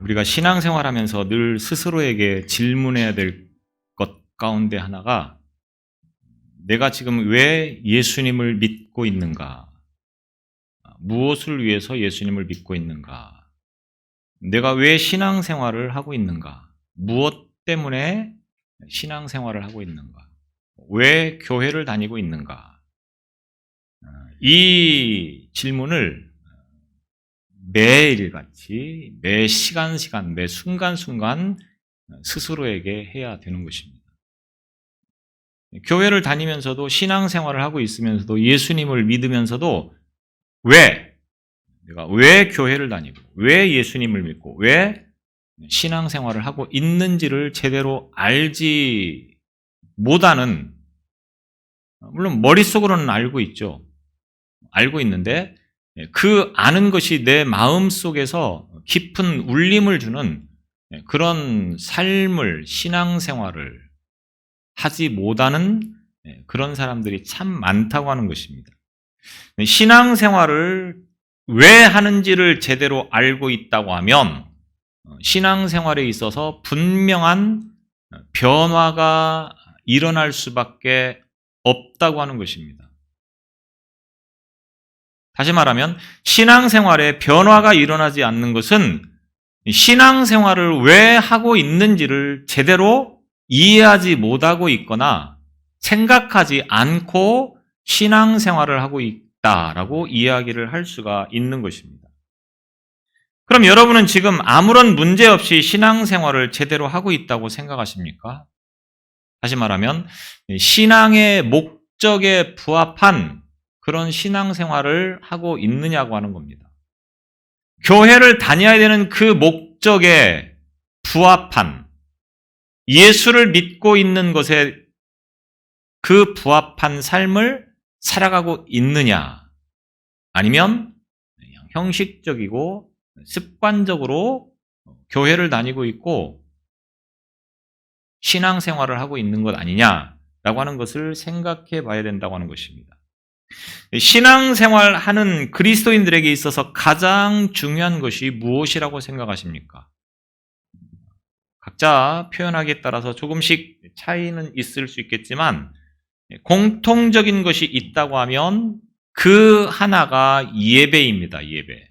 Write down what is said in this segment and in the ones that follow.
우리가 신앙생활하면서 늘 스스로에게 질문해야 될 것 가운데 하나가 내가 지금 왜 예수님을 믿고 있는가? 무엇을 위해서 예수님을 믿고 있는가? 내가 왜 신앙생활을 하고 있는가? 무엇 때문에 신앙생활을 하고 있는가? 왜 교회를 다니고 있는가? 이 질문을 매일같이 매 시간, 매 순간순간 스스로에게 해야 되는 것입니다. 교회를 다니면서도 신앙생활을 하고 있으면서도 예수님을 믿으면서도 내가 왜 교회를 다니고 왜 예수님을 믿고 왜 신앙생활을 하고 있는지를 제대로 알지 못하는, 물론 머릿속으로는 알고 있죠. 알고 있는데 그 아는 것이 내 마음속에서 깊은 울림을 주는 그런 삶을, 신앙생활을 하지 못하는 그런 사람들이 참 많다고 하는 것입니다. 신앙생활을 왜 하는지를 제대로 알고 있다고 하면 신앙생활에 있어서 분명한 변화가 일어날 수밖에 없다고 하는 것입니다. 다시 말하면 신앙생활에 변화가 일어나지 않는 것은 신앙생활을 왜 하고 있는지를 제대로 이해하지 못하고 있거나 생각하지 않고 신앙생활을 하고 있다라고 이야기를 할 수가 있는 것입니다. 그럼 여러분은 지금 아무런 문제 없이 신앙생활을 제대로 하고 있다고 생각하십니까? 다시 말하면 신앙의 목적에 부합한 그런 신앙생활을 하고 있느냐고 하는 겁니다. 교회를 다녀야 되는 그 목적에 부합한, 예수를 믿고 있는 것에 그 부합한 삶을 살아가고 있느냐, 아니면 형식적이고 습관적으로 교회를 다니고 있고 신앙생활을 하고 있는 것 아니냐라고 하는 것을 생각해 봐야 된다고 하는 것입니다. 신앙생활 하는 그리스도인들에게 있어서 가장 중요한 것이 무엇이라고 생각하십니까? 각자 표현하기에 따라서 조금씩 차이는 있을 수 있겠지만 공통적인 것이 있다고 하면 그 하나가 예배입니다. 예배.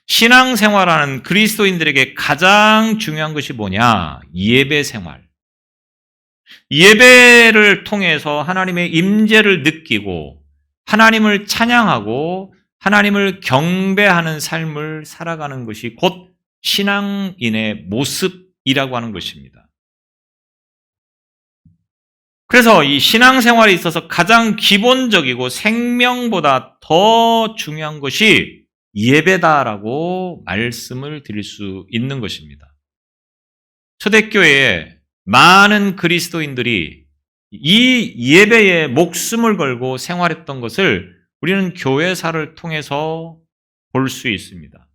신앙생활하는 그리스도인들에게 가장 중요한 것이 뭐냐? 예배 생활. 예배를 통해서 하나님의 임재를 느끼고 하나님을 찬양하고 하나님을 경배하는 삶을 살아가는 것이 곧 신앙인의 모습이라고 하는 것입니다. 그래서 이 신앙생활에 있어서 가장 기본적이고 생명보다 더 중요한 것이 예배다라고 말씀을 드릴 수 있는 것입니다. 초대교회에 많은 그리스도인들이 이 예배에 목숨을 걸고 생활했던 것을 우리는 교회사를 통해서 볼 수 있습니다.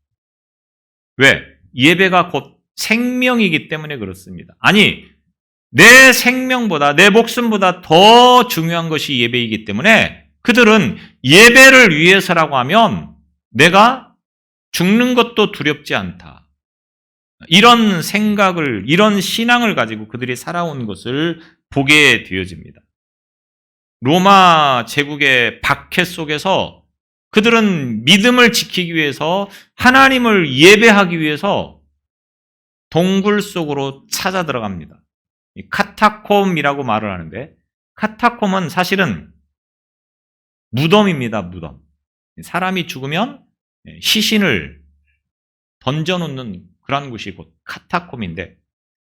왜? 예배가 곧 생명이기 때문에 그렇습니다. 아니, 내 생명보다, 내 목숨보다 더 중요한 것이 예배이기 때문에 그들은 예배를 위해서라고 하면 내가 죽는 것도 두렵지 않다. 이런 생각을, 이런 신앙을 가지고 그들이 살아온 것을 보게 되어집니다. 로마 제국의 박해 속에서 그들은 믿음을 지키기 위해서 하나님을 예배하기 위해서 동굴 속으로 찾아 들어갑니다. 카타콤이라고 말을 하는데 카타콤은 사실은 무덤입니다. 무덤. 사람이 죽으면 시신을 던져놓는 그런 곳이 곧 카타콤인데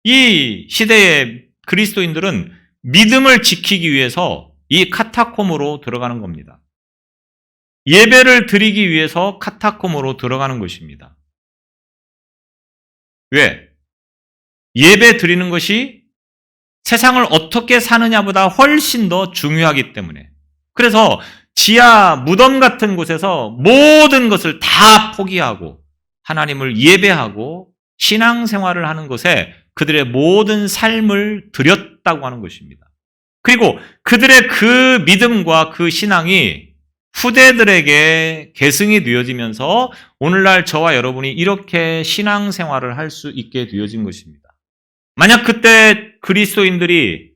이 시대의 그리스도인들은 믿음을 지키기 위해서 이 카타콤으로 들어가는 겁니다. 예배를 드리기 위해서 카타콤으로 들어가는 것입니다. 왜? 예배 드리는 것이 세상을 어떻게 사느냐보다 훨씬 더 중요하기 때문에. 그래서 지하 무덤 같은 곳에서 모든 것을 다 포기하고 하나님을 예배하고 신앙생활을 하는 것에 그들의 모든 삶을 드렸다고 하는 것입니다. 그리고 그들의 그 믿음과 그 신앙이 후대들에게 계승이 되어지면서 오늘날 저와 여러분이 이렇게 신앙생활을 할 수 있게 되어진 것입니다. 만약 그때 그리스도인들이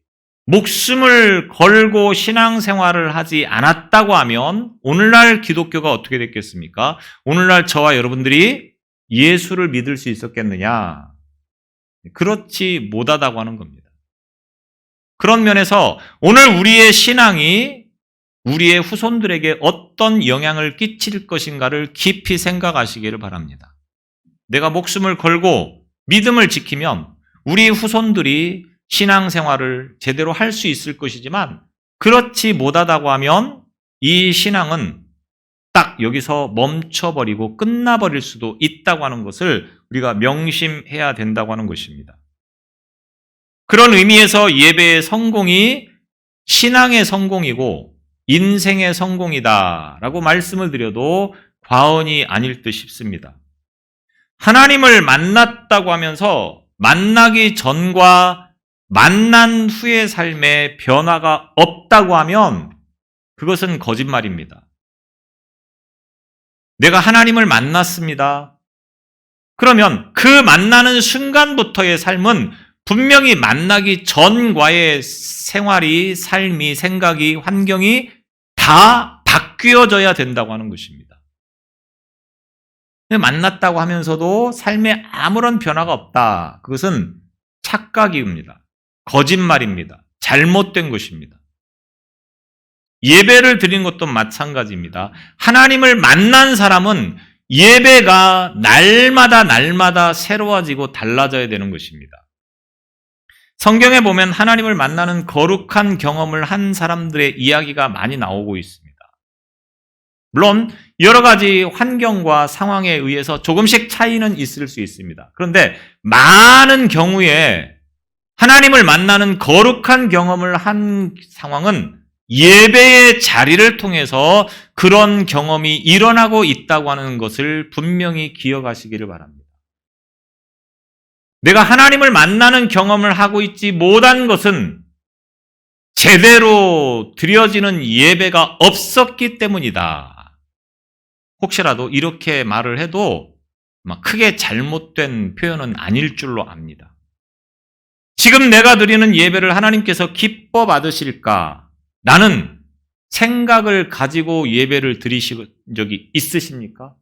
목숨을 걸고 신앙생활을 하지 않았다고 하면 오늘날 기독교가 어떻게 됐겠습니까? 오늘날 저와 여러분들이 예수를 믿을 수 있었겠느냐? 그렇지 못하다고 하는 겁니다. 그런 면에서 오늘 우리의 신앙이 우리의 후손들에게 어떤 영향을 끼칠 것인가를 깊이 생각하시기를 바랍니다. 내가 목숨을 걸고 믿음을 지키면 우리 후손들이 신앙생활을 제대로 할 수 있을 것이지만 그렇지 못하다고 하면 이 신앙은 딱 여기서 멈춰버리고 끝나버릴 수도 있다고 하는 것을 우리가 명심해야 된다고 하는 것입니다. 그런 의미에서 예배의 성공이 신앙의 성공이고 인생의 성공이다라고 말씀을 드려도 과언이 아닐 듯 싶습니다. 하나님을 만났다고 하면서 만나기 전과 만난 후의 삶에 변화가 없다고 하면 그것은 거짓말입니다. 내가 하나님을 만났습니다. 그러면 그 만나는 순간부터의 삶은 분명히 만나기 전과의 생활이, 삶이, 생각이, 환경이 다 바뀌어져야 된다고 하는 것입니다. 만났다고 하면서도 삶에 아무런 변화가 없다. 그것은 착각입니다. 거짓말입니다. 잘못된 것입니다. 예배를 드리는 것도 마찬가지입니다. 하나님을 만난 사람은 예배가 날마다 새로워지고 달라져야 되는 것입니다. 성경에 보면 하나님을 만나는 거룩한 경험을 한 사람들의 이야기가 많이 나오고 있습니다. 물론 여러 가지 환경과 상황에 의해서 조금씩 차이는 있을 수 있습니다. 그런데 많은 경우에 하나님을 만나는 거룩한 경험을 한 상황은 예배의 자리를 통해서 그런 경험이 일어나고 있다고 하는 것을 분명히 기억하시기를 바랍니다. 내가 하나님을 만나는 경험을 하고 있지 못한 것은 제대로 드려지는 예배가 없었기 때문이다. 혹시라도 이렇게 말을 해도 크게 잘못된 표현은 아닐 줄로 압니다. 지금 내가 드리는 예배를 하나님께서 기뻐 받으실까? 라는 생각을 가지고 예배를 드리신 적이 있으십니까?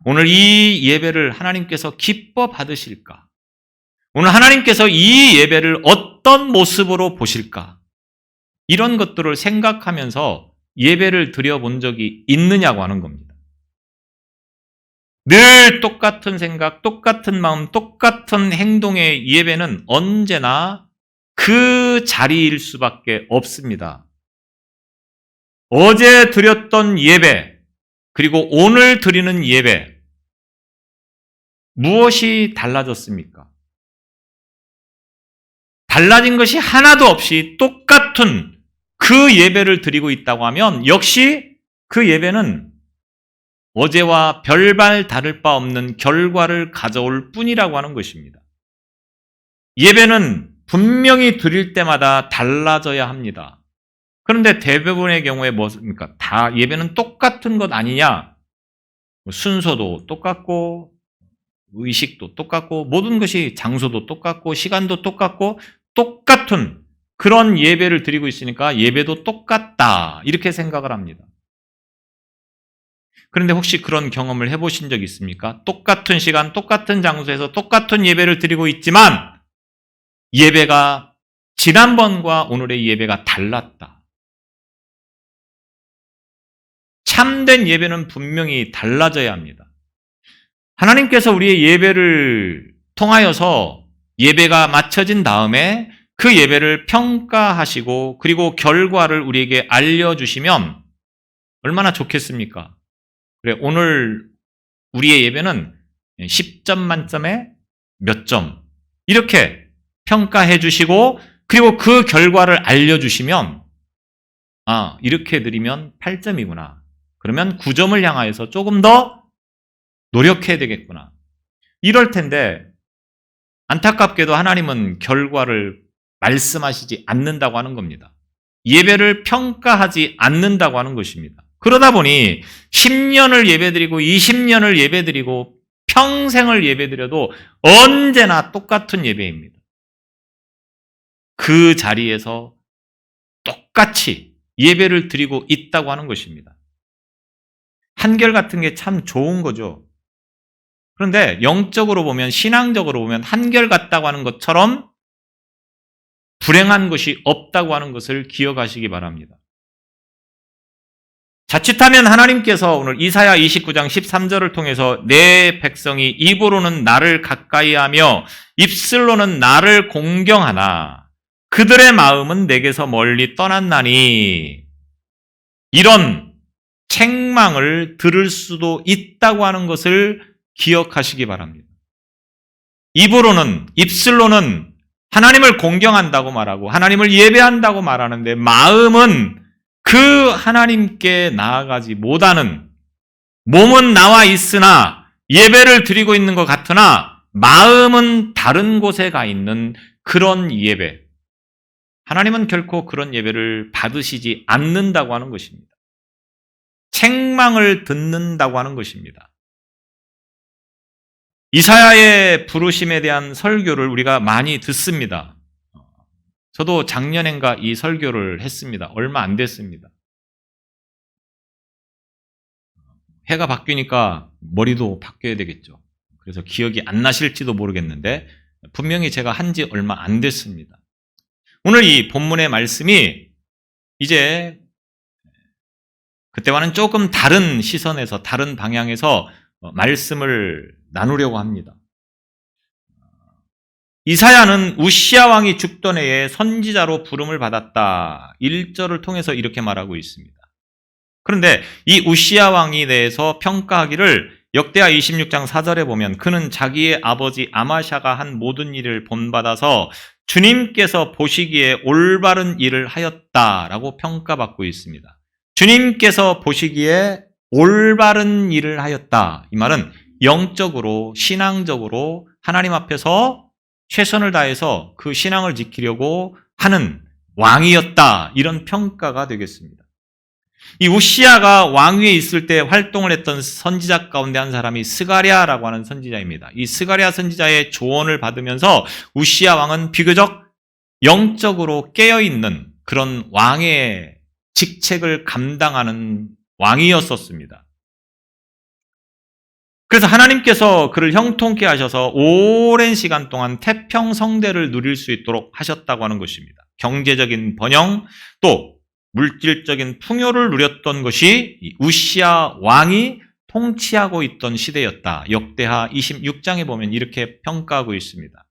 오늘 이 예배를 하나님께서 기뻐 받으실까? 오늘 하나님께서 이 예배를 어떤 모습으로 보실까? 이런 것들을 생각하면서 예배를 드려본 적이 있느냐고 하는 겁니다. 늘 똑같은 생각, 똑같은 마음, 똑같은 행동의 예배는 언제나 그 자리일 수밖에 없습니다. 어제 드렸던 예배, 그리고 오늘 드리는 예배, 무엇이 달라졌습니까? 달라진 것이 하나도 없이 똑같은 그 예배를 드리고 있다고 하면 역시 그 예배는 어제와 별반 다를 바 없는 결과를 가져올 뿐이라고 하는 것입니다. 예배는 분명히 드릴 때마다 달라져야 합니다. 그런데 대부분의 경우에 뭐습니까? 다 예배는 똑같은 것 아니냐? 순서도 똑같고 의식도 똑같고 모든 것이 장소도 똑같고 시간도 똑같고 똑같은 그런 예배를 드리고 있으니까 예배도 똑같다 이렇게 생각을 합니다. 그런데 혹시 그런 경험을 해보신 적 있습니까? 똑같은 시간, 똑같은 장소에서 똑같은 예배를 드리고 있지만 예배가 지난번과 오늘의 예배가 달랐다. 참된 예배는 분명히 달라져야 합니다. 하나님께서 우리의 예배를 통하여서 예배가 마쳐진 다음에 그 예배를 평가하시고 그리고 결과를 우리에게 알려주시면 얼마나 좋겠습니까? 그래, 오늘 우리의 예배는 10점 만점에 몇 점 이렇게 평가해 주시고 그리고 그 결과를 알려주시면 이렇게 드리면 8점이구나. 그러면 9점을 향하여서 조금 더 노력해야 되겠구나. 이럴 텐데 안타깝게도 하나님은 결과를 말씀하시지 않는다고 하는 겁니다. 예배를 평가하지 않는다고 하는 것입니다. 그러다 보니 10년을 예배드리고 20년을 예배드리고 평생을 예배드려도 언제나 똑같은 예배입니다. 그 자리에서 똑같이 예배를 드리고 있다고 하는 것입니다. 한결같은 게 참 좋은 거죠. 그런데 영적으로 보면, 신앙적으로 보면 한결같다고 하는 것처럼 불행한 것이 없다고 하는 것을 기억하시기 바랍니다. 자칫하면 하나님께서 오늘 이사야 29장 13절을 통해서 내 백성이 입으로는 나를 가까이하며 입술로는 나를 공경하나 그들의 마음은 내게서 멀리 떠났나니, 이런 책망을 들을 수도 있다고 하는 것을 기억하시기 바랍니다. 입으로는, 입술로는 하나님을 공경한다고 말하고 하나님을 예배한다고 말하는데 마음은 그 하나님께 나아가지 못하는, 몸은 나와 있으나 예배를 드리고 있는 것 같으나 마음은 다른 곳에 가 있는 그런 예배, 하나님은 결코 그런 예배를 받으시지 않는다고 하는 것입니다. 책망을 듣는다고 하는 것입니다. 이사야의 부르심에 대한 설교를 우리가 많이 듣습니다. 저도 작년엔가 이 설교를 했습니다. 얼마 안 됐습니다. 해가 바뀌니까 머리도 바뀌어야 되겠죠. 그래서 기억이 안 나실지도 모르겠는데 분명히 제가 한 지 얼마 안 됐습니다. 오늘 이 본문의 말씀이 이제 그때와는 조금 다른 시선에서, 다른 방향에서 말씀을 나누려고 합니다. 이사야는 우시야 왕이 죽던 해에 선지자로 부름을 받았다. 1절을 통해서 이렇게 말하고 있습니다. 그런데 이 우시야 왕에 대해서 평가하기를 역대하 26장 4절에 보면 그는 자기의 아버지 아마샤가 한 모든 일을 본받아서 주님께서 보시기에 올바른 일을 하였다라고 평가받고 있습니다. 주님께서 보시기에 올바른 일을 하였다. 이 말은 영적으로, 신앙적으로 하나님 앞에서 최선을 다해서 그 신앙을 지키려고 하는 왕이었다. 이런 평가가 되겠습니다. 이 우시야가 왕위에 있을 때 활동을 했던 선지자 가운데 한 사람이 스가랴라고 하는 선지자입니다. 이 스가랴 선지자의 조언을 받으면서 우시야 왕은 비교적 영적으로 깨어있는 그런 왕의 직책을 감당하는 왕이었었습니다. 그래서 하나님께서 그를 형통케 하셔서 오랜 시간 동안 태평성대를 누릴 수 있도록 하셨다고 하는 것입니다. 경제적인 번영, 또 물질적인 풍요를 누렸던 것이 우시야 왕이 통치하고 있던 시대였다. 역대하 26장에 보면 이렇게 평가하고 있습니다.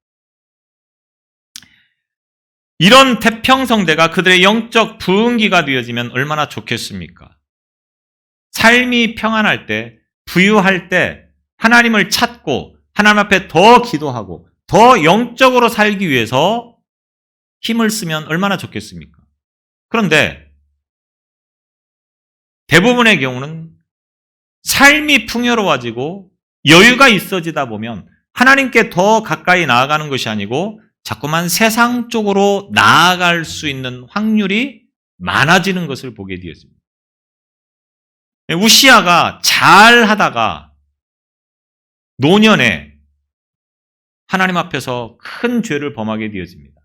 이런 태평성대가 그들의 영적 부흥기가 되어지면 얼마나 좋겠습니까? 삶이 평안할 때, 부유할 때 하나님을 찾고 하나님 앞에 더 기도하고 더 영적으로 살기 위해서 힘을 쓰면 얼마나 좋겠습니까? 그런데 대부분의 경우는 삶이 풍요로워지고 여유가 있어지다 보면 하나님께 더 가까이 나아가는 것이 아니고 자꾸만 세상 쪽으로 나아갈 수 있는 확률이 많아지는 것을 보게 되었습니다. 우시야가 잘 하다가 노년에 하나님 앞에서 큰 죄를 범하게 되어집니다.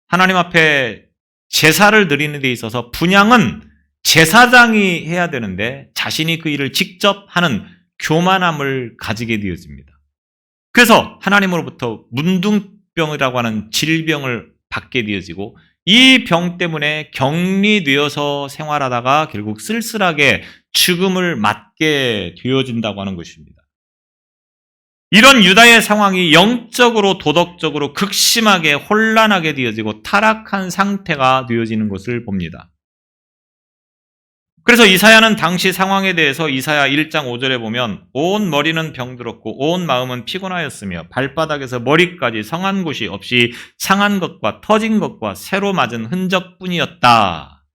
하나님 앞에 제사를 드리는 데 있어서 분향은 제사장이 해야 되는데 자신이 그 일을 직접 하는 교만함을 가지게 되어집니다. 그래서 하나님으로부터 문둥병이라고 하는 질병을 받게 되어지고 이 병 때문에 격리되어서 생활하다가 결국 쓸쓸하게 죽음을 맞게 되어진다고 하는 것입니다. 이런 유다의 상황이 영적으로 도덕적으로 극심하게 혼란하게 되어지고 타락한 상태가 되어지는 것을 봅니다. 그래서 이사야는 당시 상황에 대해서 이사야 1장 5절에 보면 온 머리는 병들었고 온 마음은 피곤하였으며 발바닥에서 머리까지 성한 곳이 없이 상한 것과 터진 것과 새로 맞은 흔적뿐이었다.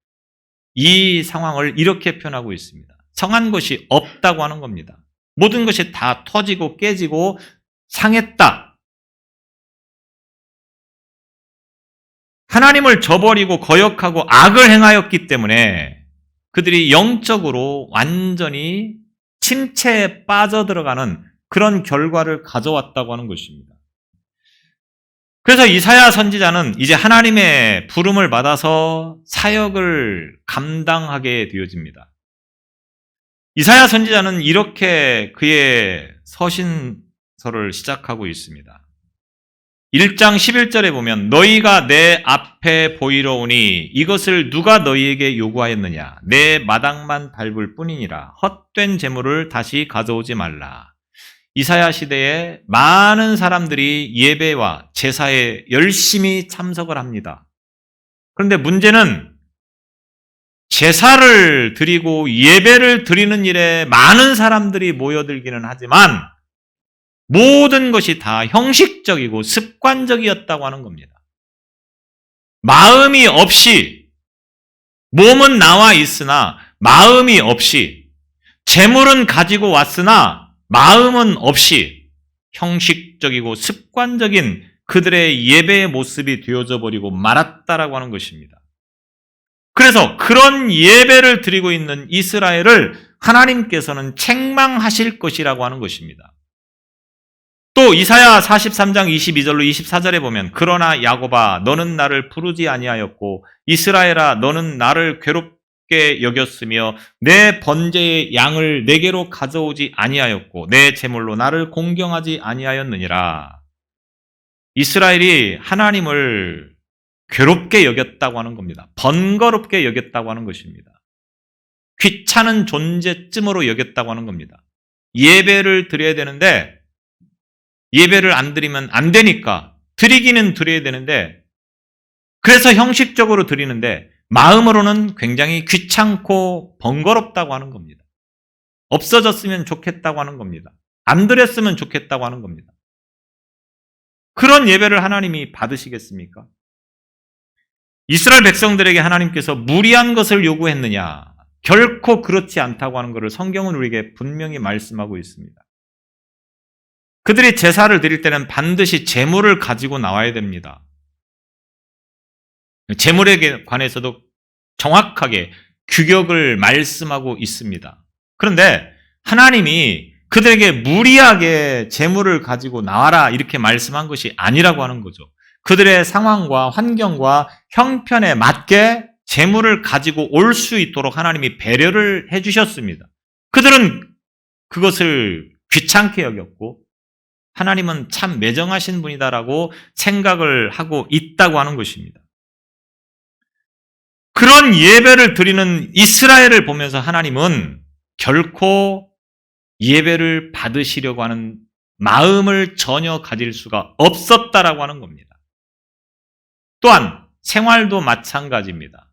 이 상황을 이렇게 표현하고 있습니다. 성한 것이 없다고 하는 겁니다. 모든 것이 다 터지고 깨지고 상했다. 하나님을 저버리고 거역하고 악을 행하였기 때문에 그들이 영적으로 완전히 침체에 빠져들어가는 그런 결과를 가져왔다고 하는 것입니다. 그래서 이사야 선지자는 이제 하나님의 부름을 받아서 사역을 감당하게 되어집니다. 이사야 선지자는 이렇게 그의 서신서를 시작하고 있습니다. 1장 11절에 보면 너희가 내 앞에 보이러 오니 이것을 누가 너희에게 요구하였느냐 내 마당만 밟을 뿐이니라 헛된 재물을 다시 가져오지 말라. 이사야 시대에 많은 사람들이 예배와 제사에 열심히 참석을 합니다. 그런데 문제는 제사를 드리고 예배를 드리는 일에 많은 사람들이 모여들기는 하지만 모든 것이 다 형식적이고 습관적이었다고 하는 겁니다. 마음이 없이, 몸은 나와 있으나 마음이 없이, 재물은 가지고 왔으나 마음은 없이 형식적이고 습관적인 그들의 예배의 모습이 되어져 버리고 말았다라고 하는 것입니다. 그래서 그런 예배를 드리고 있는 이스라엘을 하나님께서는 책망하실 것이라고 하는 것입니다. 또 이사야 43장 22절로 24절에 보면 그러나 야곱아 너는 나를 부르지 아니하였고 이스라엘아 너는 나를 괴롭게 여겼으며 내 번제의 양을 내게로 가져오지 아니하였고 내 제물로 나를 공경하지 아니하였느니라. 이스라엘이 하나님을 괴롭게 여겼다고 하는 겁니다. 번거롭게 여겼다고 하는 것입니다. 귀찮은 존재쯤으로 여겼다고 하는 겁니다. 예배를 드려야 되는데 예배를 안 드리면 안 되니까 드리기는 드려야 되는데 그래서 형식적으로 드리는데 마음으로는 굉장히 귀찮고 번거롭다고 하는 겁니다. 없어졌으면 좋겠다고 하는 겁니다. 안 드렸으면 좋겠다고 하는 겁니다. 그런 예배를 하나님이 받으시겠습니까? 이스라엘 백성들에게 하나님께서 무리한 것을 요구했느냐? 결코 그렇지 않다고 하는 것을 성경은 우리에게 분명히 말씀하고 있습니다. 그들이 제사를 드릴 때는 반드시 제물을 가지고 나와야 됩니다. 제물에 관해서도 정확하게 규격을 말씀하고 있습니다. 그런데 하나님이 그들에게 무리하게 제물을 가지고 나와라 이렇게 말씀한 것이 아니라고 하는 거죠. 그들의 상황과 환경과 형편에 맞게 제물을 가지고 올 수 있도록 하나님이 배려를 해주셨습니다. 그들은 그것을 귀찮게 여겼고 하나님은 참 매정하신 분이다라고 생각을 하고 있다고 하는 것입니다. 그런 예배를 드리는 이스라엘을 보면서 하나님은 결코 예배를 받으시려고 하는 마음을 전혀 가질 수가 없었다라고 하는 겁니다. 또한 생활도 마찬가지입니다.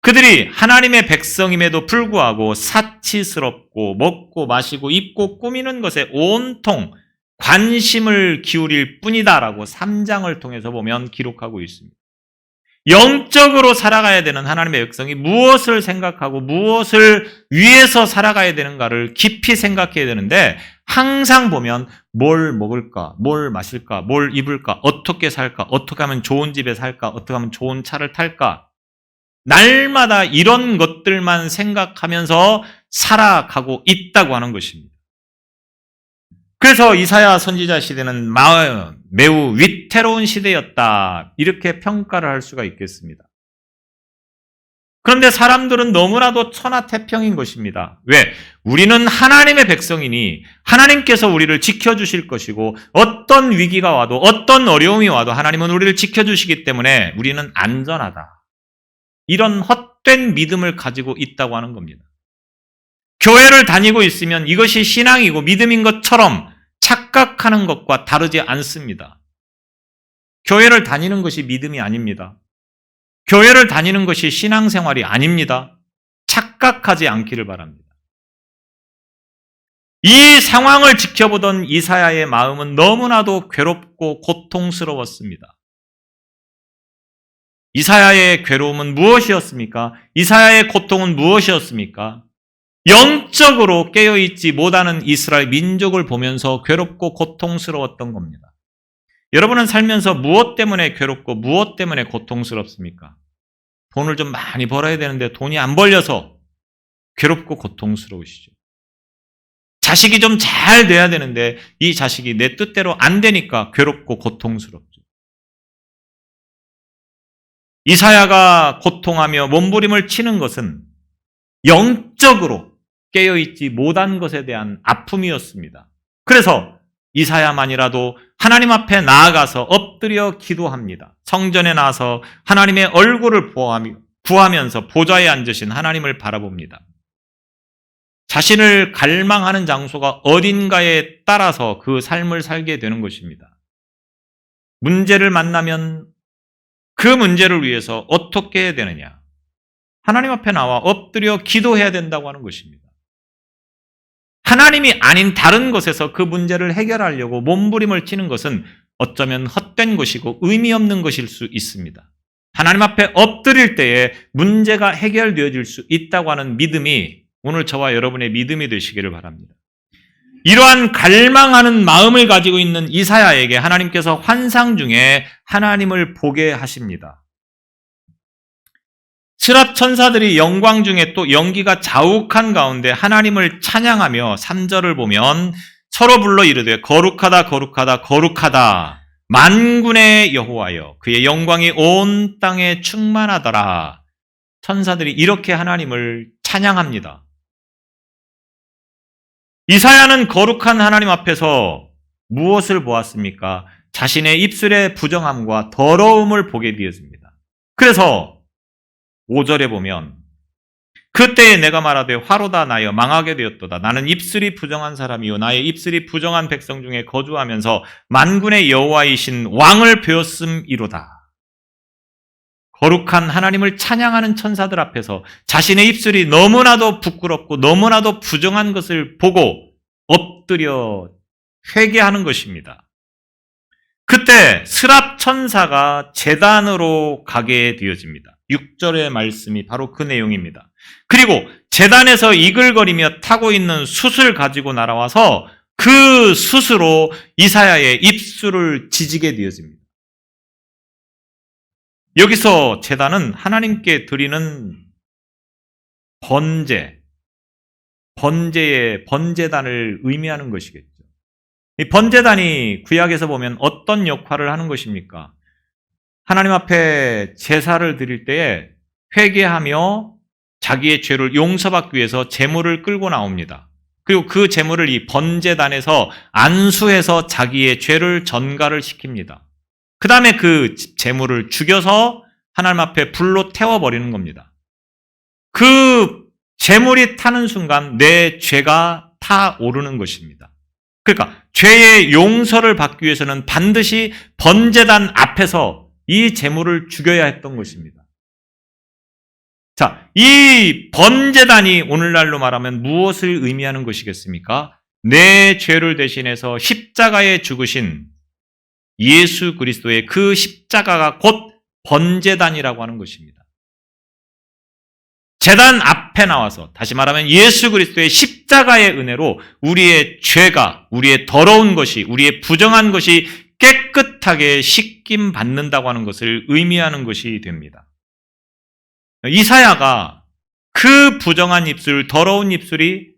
그들이 하나님의 백성임에도 불구하고 사치스럽고 먹고 마시고 입고 꾸미는 것에 온통 관심을 기울일 뿐이다라고 3장을 통해서 보면 기록하고 있습니다. 영적으로 살아가야 되는 하나님의 백성이 무엇을 생각하고 무엇을 위해서 살아가야 되는가를 깊이 생각해야 되는데 항상 보면 뭘 먹을까, 뭘 마실까, 뭘 입을까, 어떻게 살까, 어떻게 하면 좋은 집에 살까, 어떻게 하면 좋은 차를 탈까 날마다 이런 것들만 생각하면서 살아가고 있다고 하는 것입니다. 그래서 이사야 선지자 시대는 매우 위태로운 시대였다 이렇게 평가를 할 수가 있겠습니다. 그런데 사람들은 너무나도 천하태평인 것입니다. 왜? 우리는 하나님의 백성이니 하나님께서 우리를 지켜주실 것이고 어떤 위기가 와도 어떤 어려움이 와도 하나님은 우리를 지켜주시기 때문에 우리는 안전하다. 이런 헛된 믿음을 가지고 있다고 하는 겁니다. 교회를 다니고 있으면 이것이 신앙이고 믿음인 것처럼 착각하는 것과 다르지 않습니다. 교회를 다니는 것이 믿음이 아닙니다. 교회를 다니는 것이 신앙생활이 아닙니다. 착각하지 않기를 바랍니다. 이 상황을 지켜보던 이사야의 마음은 너무나도 괴롭고 고통스러웠습니다. 이사야의 괴로움은 무엇이었습니까? 이사야의 고통은 무엇이었습니까? 영적으로 깨어있지 못하는 이스라엘 민족을 보면서 괴롭고 고통스러웠던 겁니다. 여러분은 살면서 무엇 때문에 괴롭고 무엇 때문에 고통스럽습니까? 돈을 좀 많이 벌어야 되는데 돈이 안 벌려서 괴롭고 고통스러우시죠. 자식이 좀 잘 돼야 되는데 이 자식이 내 뜻대로 안 되니까 괴롭고 고통스럽죠. 이사야가 고통하며 몸부림을 치는 것은 영적으로 깨어있지 못한 것에 대한 아픔이었습니다. 그래서 이사야만이라도 하나님 앞에 나아가서 엎드려 기도합니다. 성전에 나와서 하나님의 얼굴을 구하면서 보좌에 앉으신 하나님을 바라봅니다. 자신을 갈망하는 장소가 어딘가에 따라서 그 삶을 살게 되는 것입니다. 문제를 만나면 그 문제를 위해서 어떻게 해야 되느냐? 하나님 앞에 나와 엎드려 기도해야 된다고 하는 것입니다. 하나님이 아닌 다른 곳에서 그 문제를 해결하려고 몸부림을 치는 것은 어쩌면 헛된 것이고 의미 없는 것일 수 있습니다. 하나님 앞에 엎드릴 때에 문제가 해결되어질 수 있다고 하는 믿음이 오늘 저와 여러분의 믿음이 되시기를 바랍니다. 이러한 갈망하는 마음을 가지고 있는 이사야에게 하나님께서 환상 중에 하나님을 보게 하십니다. 스랍 천사들이 영광 중에 또 연기가 자욱한 가운데 하나님을 찬양하며 3절을 보면 서로 불러 이르되 거룩하다 거룩하다 거룩하다 만군의 여호와여 그의 영광이 온 땅에 충만하더라. 천사들이 이렇게 하나님을 찬양합니다. 이사야는 거룩한 하나님 앞에서 무엇을 보았습니까? 자신의 입술의 부정함과 더러움을 보게 되었습니다. 그래서 5절에 보면 그때에 내가 말하되 화로다 나여 망하게 되었도다. 나는 입술이 부정한 사람이요 나의 입술이 부정한 백성 중에 거주하면서 만군의 여호와이신 왕을 배웠음이로다. 거룩한 하나님을 찬양하는 천사들 앞에서 자신의 입술이 너무나도 부끄럽고 너무나도 부정한 것을 보고 엎드려 회개하는 것입니다. 그때 스랍 천사가 제단으로 가게 되어집니다. 6절의 말씀이 바로 그 내용입니다. 그리고 제단에서 이글거리며 타고 있는 숯을 가지고 날아와서 그 숯으로 이사야의 입술을 지지게 되어집니다. 여기서 제단은 하나님께 드리는 번제단을 의미하는 것이겠죠. 이 번제단이 구약에서 보면 어떤 역할을 하는 것입니까? 하나님 앞에 제사를 드릴 때에 회개하며 자기의 죄를 용서받기 위해서 제물을 끌고 나옵니다. 그리고 그 제물을 이 번제단에서 안수해서 자기의 죄를 전가를 시킵니다. 그 다음에 그 제물을 죽여서 하나님 앞에 불로 태워버리는 겁니다. 그 제물이 타는 순간 내 죄가 타오르는 것입니다. 그러니까 죄의 용서를 받기 위해서는 반드시 번제단 앞에서 이 제물을 죽여야 했던 것입니다. 자, 이 번제단이 오늘날로 말하면 무엇을 의미하는 것이겠습니까? 내 죄를 대신해서 십자가에 죽으신 예수 그리스도의 그 십자가가 곧 번제단이라고 하는 것입니다. 제단 앞에 나와서 다시 말하면 예수 그리스도의 십자가의 은혜로 우리의 죄가, 우리의 더러운 것이, 우리의 부정한 것이 깨끗하게 씻김 받는다고 하는 것을 의미하는 것이 됩니다. 이사야가 그 부정한 입술, 더러운 입술이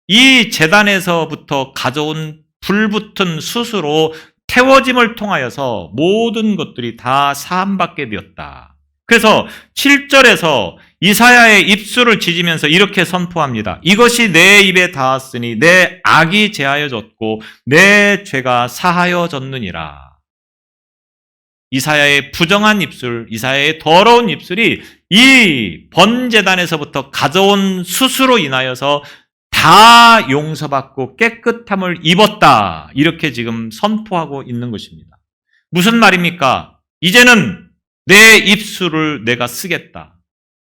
이 제단에서부터 가져온 불붙은 숯으로 태워짐을 통하여서 모든 것들이 다 사함받게 되었다. 그래서 7절에서 이사야의 입술을 지지면서 이렇게 선포합니다. 이것이 내 입에 닿았으니 내 악이 제하여졌고 내 죄가 사하여졌느니라. 이사야의 부정한 입술, 이사야의 더러운 입술이 이 번제단에서부터 가져온 숯으로 인하여서 다 용서받고 깨끗함을 입었다. 이렇게 지금 선포하고 있는 것입니다. 무슨 말입니까? 이제는 내 입술을 내가 쓰겠다.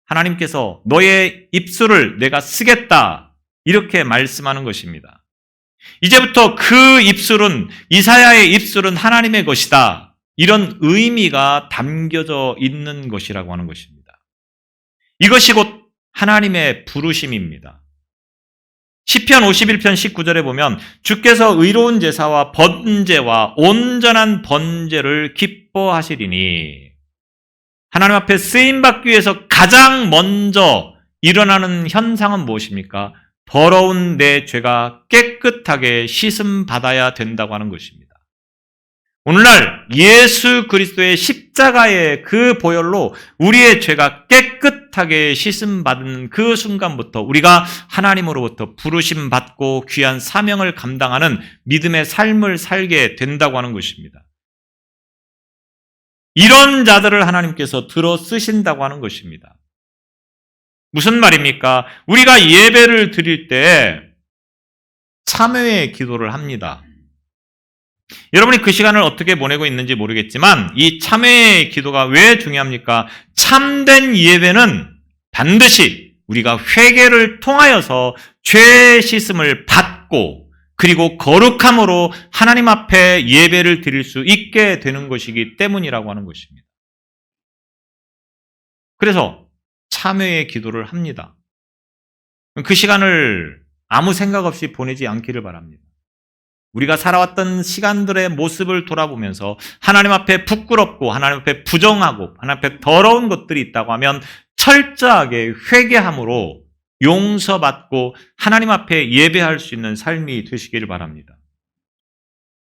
하나님께서 너의 입술을 내가 쓰겠다. 이렇게 말씀하는 것입니다. 이제부터 그 입술은, 이사야의 입술은 하나님의 것이다. 이런 의미가 담겨져 있는 것이라고 하는 것입니다. 이것이 곧 하나님의 부르심입니다. 시편 51편 19절에 보면 주께서 의로운 제사와 번제와 온전한 번제를 기뻐하시리니 하나님 앞에 쓰임받기 위해서 가장 먼저 일어나는 현상은 무엇입니까? 더러운 내 죄가 깨끗하게 씻음 받아야 된다고 하는 것입니다. 오늘날 예수 그리스도의 십자가의 그 보혈로 우리의 죄가 깨끗하게 씻음 받은 그 순간부터 우리가 하나님으로부터 부르심 받고 귀한 사명을 감당하는 믿음의 삶을 살게 된다고 하는 것입니다. 이런 자들을 하나님께서 들어 쓰신다고 하는 것입니다. 무슨 말입니까? 우리가 예배를 드릴 때 참회의 기도를 합니다. 여러분이 그 시간을 어떻게 보내고 있는지 모르겠지만 이 참회의 기도가 왜 중요합니까? 참된 예배는 반드시 우리가 회개를 통하여서 죄 씻음을 받고 그리고 거룩함으로 하나님 앞에 예배를 드릴 수 있게 되는 것이기 때문이라고 하는 것입니다. 그래서 참회의 기도를 합니다. 그 시간을 아무 생각 없이 보내지 않기를 바랍니다. 우리가 살아왔던 시간들의 모습을 돌아보면서 하나님 앞에 부끄럽고 하나님 앞에 부정하고 하나님 앞에 더러운 것들이 있다고 하면 철저하게 회개함으로 용서받고 하나님 앞에 예배할 수 있는 삶이 되시기를 바랍니다.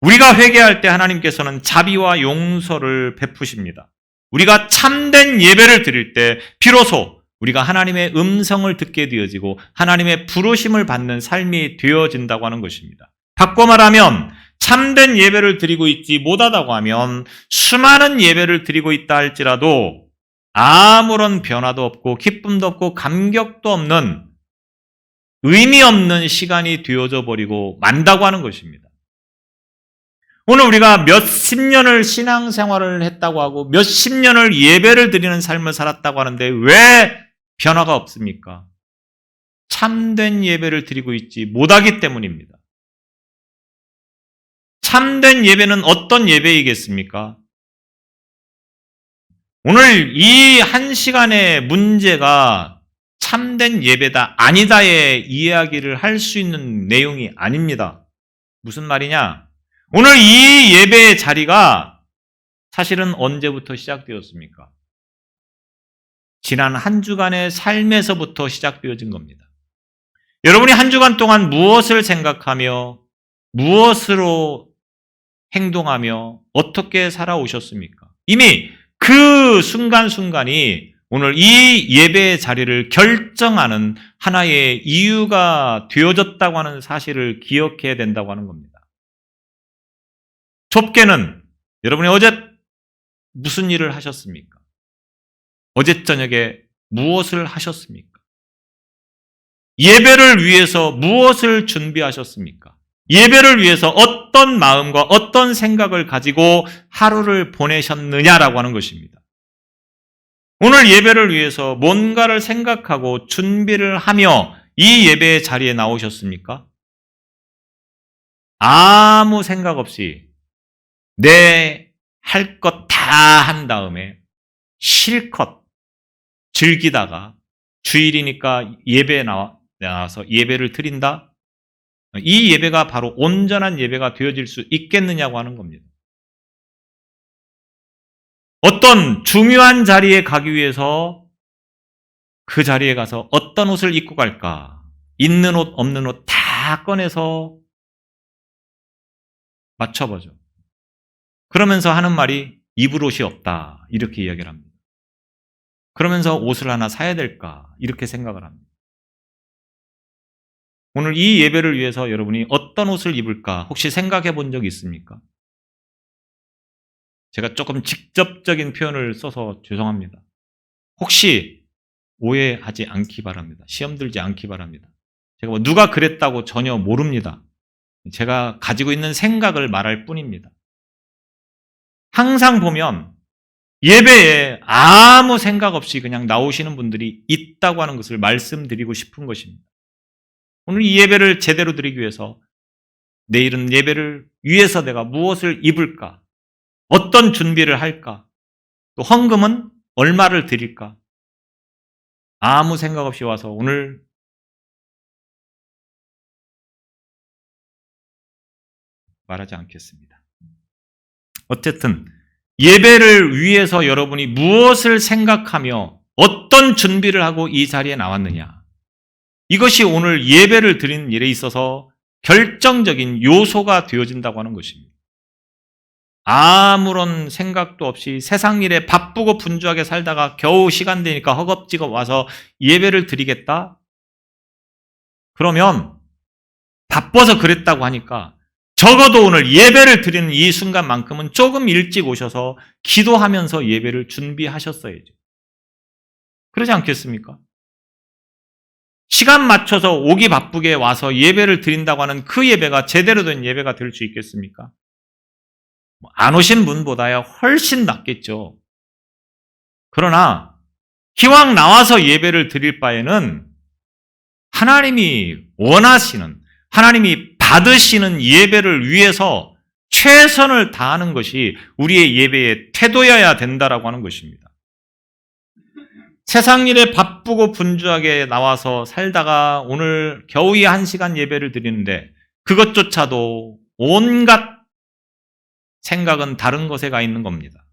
우리가 회개할 때 하나님께서는 자비와 용서를 베푸십니다. 우리가 참된 예배를 드릴 때 비로소 우리가 하나님의 음성을 듣게 되어지고 하나님의 부르심을 받는 삶이 되어진다고 하는 것입니다. 바꿔 말하면 참된 예배를 드리고 있지 못하다고 하면 수많은 예배를 드리고 있다 할지라도 아무런 변화도 없고 기쁨도 없고 감격도 없는 의미 없는 시간이 되어져 버리고 만다고 하는 것입니다. 오늘 우리가 몇십 년을 신앙생활을 했다고 하고 몇십 년을 예배를 드리는 삶을 살았다고 하는데 왜 변화가 없습니까? 참된 예배를 드리고 있지 못하기 때문입니다. 참된 예배는 어떤 예배이겠습니까? 오늘 이 한 시간의 문제가 참된 예배다, 아니다의 이야기를 할 수 있는 내용이 아닙니다. 무슨 말이냐? 오늘 이 예배의 자리가 사실은 언제부터 시작되었습니까? 지난 한 주간의 삶에서부터 시작되어진 겁니다. 여러분이 한 주간 동안 무엇을 생각하며 무엇으로 행동하며 어떻게 살아오셨습니까? 이미 그 순간순간이 오늘 이 예배의 자리를 결정하는 하나의 이유가 되어졌다고 하는 사실을 기억해야 된다고 하는 겁니다. 좁게는 여러분이 어제 무슨 일을 하셨습니까? 어제 저녁에 무엇을 하셨습니까? 예배를 위해서 무엇을 준비하셨습니까? 예배를 위해서 어떤 마음과 어떤 생각을 가지고 하루를 보내셨느냐라고 하는 것입니다. 오늘 예배를 위해서 뭔가를 생각하고 준비를 하며 이 예배의 자리에 나오셨습니까? 아무 생각 없이 내 할 것 다 한 다음에 실컷 즐기다가 주일이니까 예배에 나와서 예배를 드린다? 이 예배가 바로 온전한 예배가 되어질 수 있겠느냐고 하는 겁니다. 어떤 중요한 자리에 가기 위해서 그 자리에 가서 어떤 옷을 입고 갈까? 있는 옷, 없는 옷 다 꺼내서 맞춰보죠. 그러면서 하는 말이 입을 옷이 없다. 이렇게 이야기를 합니다. 그러면서 옷을 하나 사야 될까? 이렇게 생각을 합니다. 오늘 이 예배를 위해서 여러분이 어떤 옷을 입을까 혹시 생각해 본 적 있습니까? 제가 조금 직접적인 표현을 써서 죄송합니다. 혹시 오해하지 않기 바랍니다. 시험 들지 않기 바랍니다. 제가 뭐 누가 그랬다고 전혀 모릅니다. 제가 가지고 있는 생각을 말할 뿐입니다. 항상 보면 예배에 아무 생각 없이 그냥 나오시는 분들이 있다고 하는 것을 말씀드리고 싶은 것입니다. 오늘 이 예배를 제대로 드리기 위해서 내일은 예배를 위해서 내가 무엇을 입을까? 어떤 준비를 할까? 또 헌금은 얼마를 드릴까? 아무 생각 없이 와서 오늘 말하지 않겠습니다. 어쨌든 예배를 위해서 여러분이 무엇을 생각하며 어떤 어떤 준비를 하고 이 자리에 나왔느냐. 이것이 오늘 예배를 드리는 일에 있어서 결정적인 요소가 되어진다고 하는 것입니다. 아무런 생각도 없이 세상 일에 바쁘고 분주하게 살다가 겨우 시간 되니까 허겁지겁 와서 예배를 드리겠다? 그러면 바빠서 그랬다고 하니까 적어도 오늘 예배를 드리는 이 순간만큼은 조금 일찍 오셔서 기도하면서 예배를 준비하셨어야죠. 그러지 않겠습니까? 시간 맞춰서 오기 바쁘게 와서 예배를 드린다고 하는 그 예배가 제대로 된 예배가 될 수 있겠습니까? 안 오신 분보다야 훨씬 낫겠죠. 그러나 기왕 나와서 예배를 드릴 바에는 하나님이 원하시는, 하나님이 받으시는 예배를 위해서 최선을 다하는 것이 우리의 예배의 태도여야 된다라고 하는 것입니다. 세상 일에 바쁘고 분주하게 나와서 살다가 오늘 겨우 이 1시간 예배를 드리는데 그것조차도 온갖 생각은 다른 것에 가 있는 겁니다.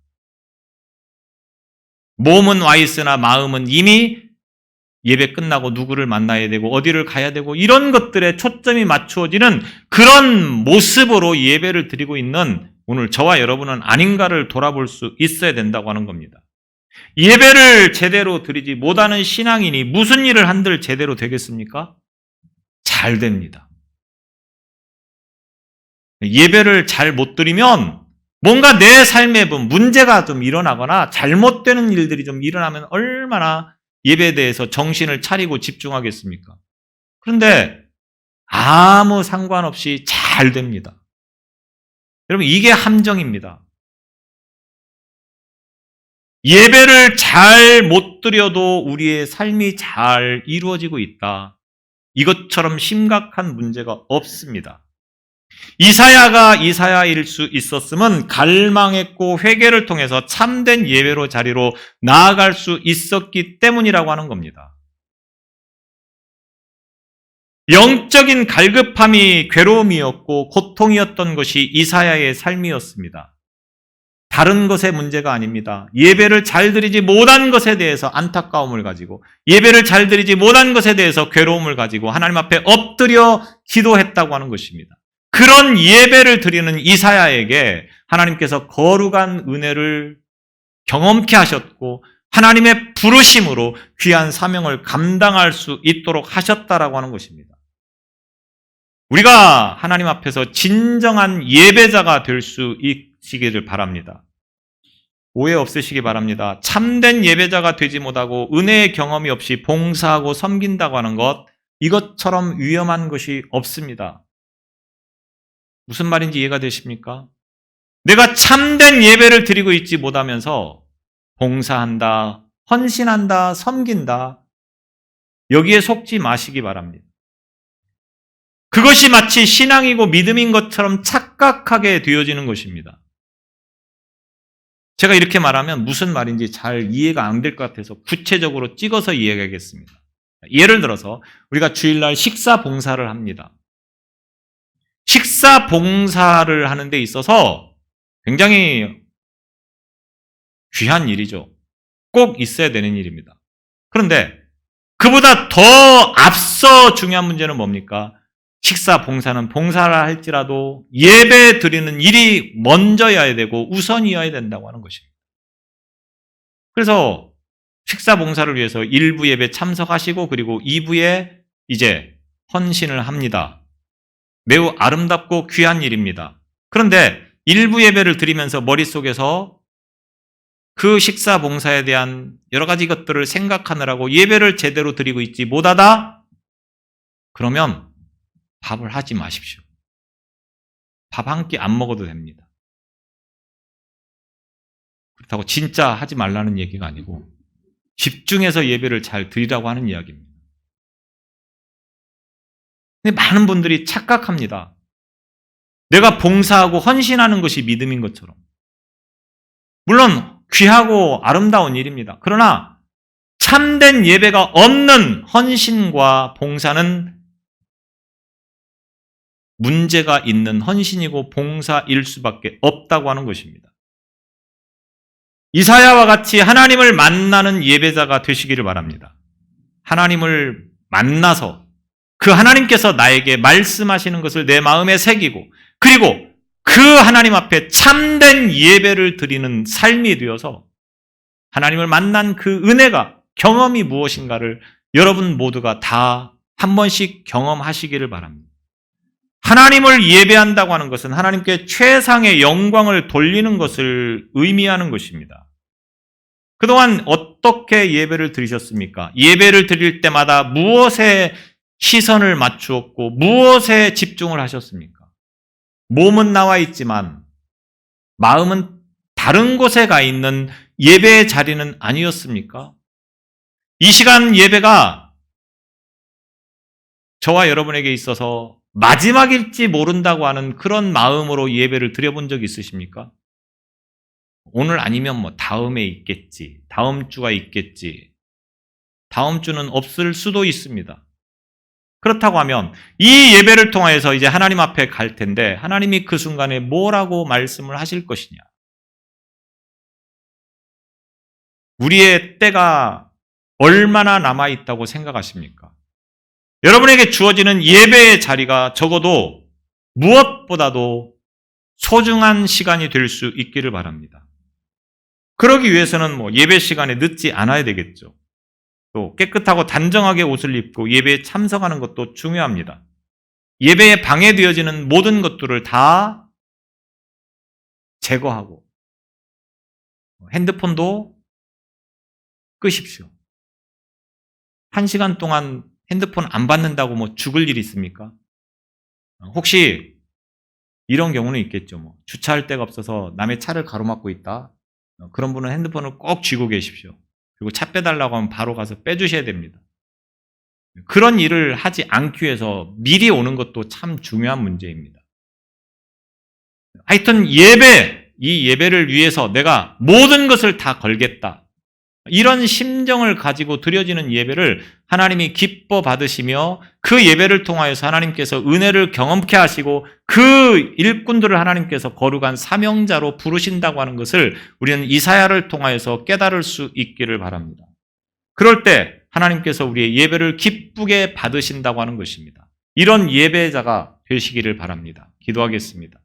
몸은 와 있으나 마음은 이미 예배 끝나고 누구를 만나야 되고 어디를 가야 되고 이런 것들에 초점이 맞추어지는 그런 모습으로 예배를 드리고 있는 오늘 저와 여러분은 아닌가를 돌아볼 수 있어야 된다고 하는 겁니다. 예배를 제대로 드리지 못하는 신앙인이 무슨 일을 한들 제대로 되겠습니까? 잘 됩니다. 예배를 잘 못 드리면 뭔가 내 삶에 문제가 좀 일어나거나 잘못되는 일들이 좀 일어나면 얼마나 예배에 대해서 정신을 차리고 집중하겠습니까? 그런데 아무 상관없이 잘 됩니다. 여러분, 이게 함정입니다. 예배를 잘 못 드려도 우리의 삶이 잘 이루어지고 있다. 이것처럼 심각한 문제가 없습니다. 이사야가 이사야일 수 있었으면 갈망했고 회개를 통해서 참된 예배로 자리로 나아갈 수 있었기 때문이라고 하는 겁니다. 영적인 갈급함이 괴로움이었고 고통이었던 것이 이사야의 삶이었습니다. 다른 것의 문제가 아닙니다. 예배를 잘 드리지 못한 것에 대해서 안타까움을 가지고 예배를 잘 드리지 못한 것에 대해서 괴로움을 가지고 하나님 앞에 엎드려 기도했다고 하는 것입니다. 그런 예배를 드리는 이사야에게 하나님께서 거룩한 은혜를 경험케 하셨고 하나님의 부르심으로 귀한 사명을 감당할 수 있도록 하셨다라고 하는 것입니다. 우리가 하나님 앞에서 진정한 예배자가 될 수 있기를 바랍니다. 오해 없으시기 바랍니다. 참된 예배자가 되지 못하고 은혜의 경험이 없이 봉사하고 섬긴다고 하는 것, 이것처럼 위험한 것이 없습니다. 무슨 말인지 이해가 되십니까? 내가 참된 예배를 드리고 있지 못하면서 봉사한다, 헌신한다, 섬긴다, 여기에 속지 마시기 바랍니다. 그것이 마치 신앙이고 믿음인 것처럼 착각하게 되어지는 것입니다. 제가 이렇게 말하면 무슨 말인지 잘 이해가 안 될 것 같아서 구체적으로 찍어서 이야기하겠습니다. 예를 들어서 우리가 주일날 식사 봉사를 합니다. 식사 봉사를 하는 데 있어서 굉장히 귀한 일이죠. 꼭 있어야 되는 일입니다. 그런데 그보다 더 앞서 중요한 문제는 뭡니까? 식사 봉사는 봉사를 할지라도 예배 드리는 일이 먼저여야 되고 우선이어야 된다고 하는 것입니다. 그래서 식사 봉사를 위해서 1부 예배 참석하시고 그리고 2부에 이제 헌신을 합니다. 매우 아름답고 귀한 일입니다. 그런데 1부 예배를 드리면서 머릿속에서 그 식사 봉사에 대한 여러 가지 것들을 생각하느라고 예배를 제대로 드리고 있지 못하다? 그러면 밥을 하지 마십시오. 밥 한 끼 안 먹어도 됩니다. 그렇다고 진짜 하지 말라는 얘기가 아니고 집중해서 예배를 잘 드리라고 하는 이야기입니다. 근데 많은 분들이 착각합니다. 내가 봉사하고 헌신하는 것이 믿음인 것처럼. 물론 귀하고 아름다운 일입니다. 그러나 참된 예배가 없는 헌신과 봉사는 문제가 있는 헌신이고 봉사일 수밖에 없다고 하는 것입니다. 이사야와 같이 하나님을 만나는 예배자가 되시기를 바랍니다. 하나님을 만나서 그 하나님께서 나에게 말씀하시는 것을 내 마음에 새기고 그리고 그 하나님 앞에 참된 예배를 드리는 삶이 되어서 하나님을 만난 그 은혜가 경험이 무엇인가를 여러분 모두가 다 한 번씩 경험하시기를 바랍니다. 하나님을 예배한다고 하는 것은 하나님께 최상의 영광을 돌리는 것을 의미하는 것입니다. 그동안 어떻게 예배를 드리셨습니까? 예배를 드릴 때마다 무엇에 시선을 맞추었고 무엇에 집중을 하셨습니까? 몸은 나와 있지만 마음은 다른 곳에 가 있는 예배의 자리는 아니었습니까? 이 시간 예배가 저와 여러분에게 있어서 마지막일지 모른다고 하는 그런 마음으로 예배를 드려본 적 있으십니까? 오늘 아니면 뭐 다음에 있겠지, 다음 주가 있겠지, 다음 주는 없을 수도 있습니다. 그렇다고 하면 이 예배를 통하여서 이제 하나님 앞에 갈 텐데 하나님이 그 순간에 뭐라고 말씀을 하실 것이냐? 우리의 때가 얼마나 남아있다고 생각하십니까? 여러분에게 주어지는 예배의 자리가 적어도 무엇보다도 소중한 시간이 될 수 있기를 바랍니다. 그러기 위해서는 뭐 예배 시간에 늦지 않아야 되겠죠. 또 깨끗하고 단정하게 옷을 입고 예배에 참석하는 것도 중요합니다. 예배에 방해되어지는 모든 것들을 다 제거하고 핸드폰도 끄십시오. 1시간 동안 핸드폰 안 받는다고 뭐 죽을 일 있습니까? 혹시 이런 경우는 있겠죠. 뭐 주차할 데가 없어서 남의 차를 가로막고 있다. 그런 분은 핸드폰을 꼭 쥐고 계십시오. 그리고 차 빼달라고 하면 바로 가서 빼주셔야 됩니다. 그런 일을 하지 않기 위해서 미리 오는 것도 참 중요한 문제입니다. 하여튼 이 예배를 위해서 내가 모든 것을 다 걸겠다. 이런 심정을 가지고 드려지는 예배를 하나님이 기뻐 받으시며 그 예배를 통하여서 하나님께서 은혜를 경험케 하시고 그 일꾼들을 하나님께서 거룩한 사명자로 부르신다고 하는 것을 우리는 이사야를 통하여서 깨달을 수 있기를 바랍니다. 그럴 때 하나님께서 우리의 예배를 기쁘게 받으신다고 하는 것입니다. 이런 예배자가 되시기를 바랍니다. 기도하겠습니다.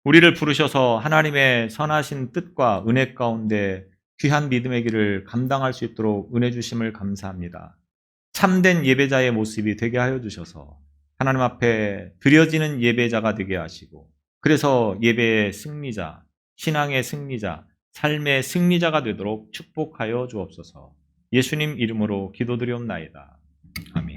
우리를 부르셔서 하나님의 선하신 뜻과 은혜 가운데 귀한 믿음의 길을 감당할 수 있도록 은혜 주심을 감사합니다. 참된 예배자의 모습이 되게 하여 주셔서 하나님 앞에 드려지는 예배자가 되게 하시고 그래서 예배의 승리자, 신앙의 승리자, 삶의 승리자가 되도록 축복하여 주옵소서. 예수님 이름으로 기도드리옵나이다. 아멘.